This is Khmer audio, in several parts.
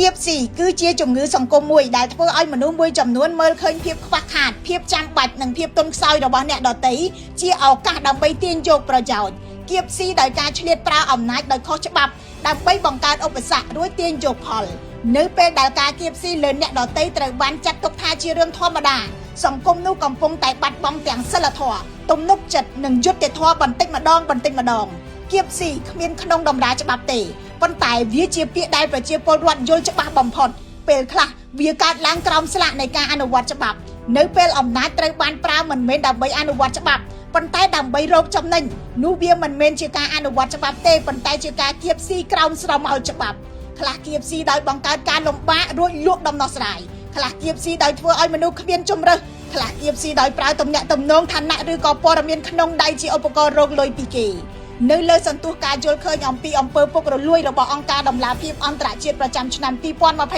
ៀបស៊ីគឺជាជំងឺសង្គមមួយដែលធ្វើឲ្យមនុស្សមួយចំនួនមើលឃើញភាពខ្វះខាតភាពចាំបាច់និងភាពទន់ខ្សោយរបស់អ្នកដទៃជាឱកាសដើម្បីទាញយកប្រយោជន៍គៀបស៊ីដោយការឆ្លៀតប្រើអំណាចដោយខុសច្បាប់ដើម្បីបង្កើតឧបសគ្គរួចទាញយកផលនៅពេលដែលការគៀបស៊ីលើអ្នកដទៃត្រូវបានចាត់ទុកថាជារឿងធម្មតាសង្គមនោះកំពុងតែបាត់បង់ទាំងសិលធម៌ទំនុកចិត្តនិងយុត្តិធម៌បន្តិចម្ដងគៀបស៊ីគ្មានក្នុងតម្រាច្បាប់ទេប៉ុន្តែវាជាពាក្យដែលប្រជាពលរដ្ឋយល់ច្បាស់បំផុតពេលខ្លះវាកើតឡើងក្រោមស្លាកនៃការអនុវត្តច្បាប់នៅពេលអំណាចត្រូវបានប្រើមិនមែនដើម្បីអនុវត្តច្បាប់ប៉ុន្តែដើម្បីរកចំណេញនោះវាមិនមែនជាការអនុវត្តច្បាប់ទេប៉ុន្តែជាការគៀបស៊ីក្រោមស្រមោលច្បាប់ខ្លះគៀបស៊ីដោយបង្កើតការលំបាករួចលួចដំណោះស្រាយខ្លះគៀបស៊ីដោយធ្វើឲ្យមនុស្សគ្មានជំរើសខ្លះគៀបស៊ីដោយប្រើទំនាក់ទំនងឋានៈឬក៏ព័ត៌មានក្នុងដៃជាឧបករណ៍រកលុយពីគេនៅលើសន្ទុះការយល់ឃើញអំពីអំពើពុករលួយរបស់អង្គការដំឡាភិបអន្តរជាតិប្រចាំឆ្នាំ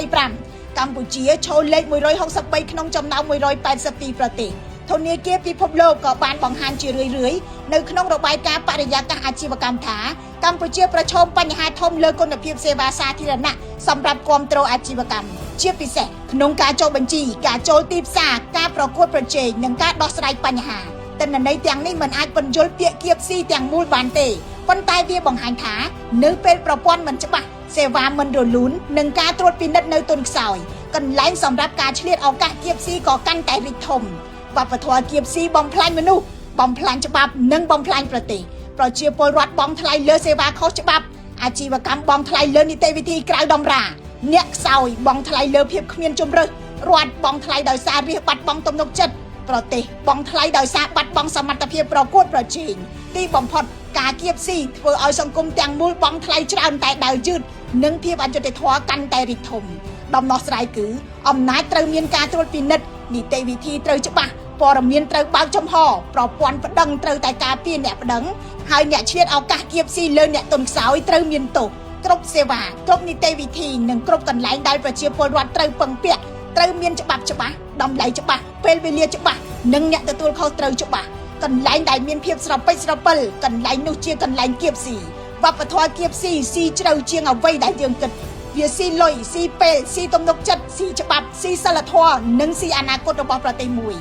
2025កម្ពុជាឈរលេខ163ក្នុងចំណោម182ប្រទេសធនាគារពិភពលោកក៏បានបង្ហាញជារឿយៗនៅក្នុងរបាយការណ៍បរិយាកាសអាជីវកម្មថាកម្ពុជាប្រឈមបញ្ហាធំលើគុណភាពសេវាសាធារណៈសម្រាប់គាំទ្រអាជីវកម្មជាពិសេសក្នុងការចុះបញ្ជីការចូលទីផ្សារការប្រកួតប្រជែងនិងការដោះស្រាយបញ្ហាទិន្នន័យទាំងនេះមិនអាចបញ្យល់ពាក្យគៀបស៊ីទាំងមូលបានទេប៉ុន្តែវាបង្ហាញថានៅពេលប្រព័ន្ធមិនច្បាស់សេវាមិនរលូននិងការត្រួតពិនិត្យនៅទន់ខ្សោយកន្លែងសម្រាប់ការឆ្លៀតឱកាសគៀបស៊ីក៏កាន់តែរីកធំវប្បធម៌គៀបស៊ីបំផ្លាញមនុស្សបំផ្លាញច្បាប់និងបំផ្លាញប្រទេសប្រជាពលរដ្ឋបង់ថ្លៃលើសេវាខុសច្បាប់អាជីវកម្មបង់ថ្លៃលើនីតិវិធីក្រៅតម្រាអ្នកខ្សោយបង់ថ្លៃលើភាពគ្មានជម្រើសរដ្ឋបង់ថ្លៃដោយសាររាជបាត់បង់ទំនុកចិត្តប្រទេសបង់ថ្លៃដោយសារបាត់បង់សមត្ថភាពប្រកួតប្រជែងទីបំផុតការគៀបស៊ីធ្វើឲ្យសង្គមទាំងមូលបង់ថ្លៃច្រើនតែដើរយឺតនិងភាពអយុត្តិធម៌កាន់តែរីកធំដំណោះស្រាយគឺអំណាចត្រូវមានការត្រួតពិនិត្យនីតិវិធីត្រូវច្បាស់ព័ត៌មានត្រូវបើកចំហប្រព័ន្ធប្តឹងត្រូវតែការពារអ្នកប្តឹងហើយអ្នកឆ្លៀតឱកាសគៀបស៊ីលើអ្នកទន់ខ្សោយត្រូវមានទោសគ្រប់សេវាគ្រប់នីតិវិធីនិងគ្រប់កន្លែងដែលប្រជាពលរដ្ឋត្រូវពឹងពាក់ត្រូវមានច្បាប់ច្បាស់តម្លៃច្បាស់ពេលវេលាច្បាស់និងអ្នកទទួលខុសត្រូវច្បាស់កន្លែងដែលមានភាពស្រពេចស្រពិលកន្លែងនោះជាកន្លែងគៀបស៊ីវប្បធម៌គៀបស៊ីស៊ីជ្រៅជាងអ្វីដែលយើងគិតវាស៊ីលុយស៊ីពេលស៊ីទំនុកចិត្តស៊ីច្បាប់ស៊ីសិលធម៌និងស៊ីអនាគតរបស់ប្រទេសមួយ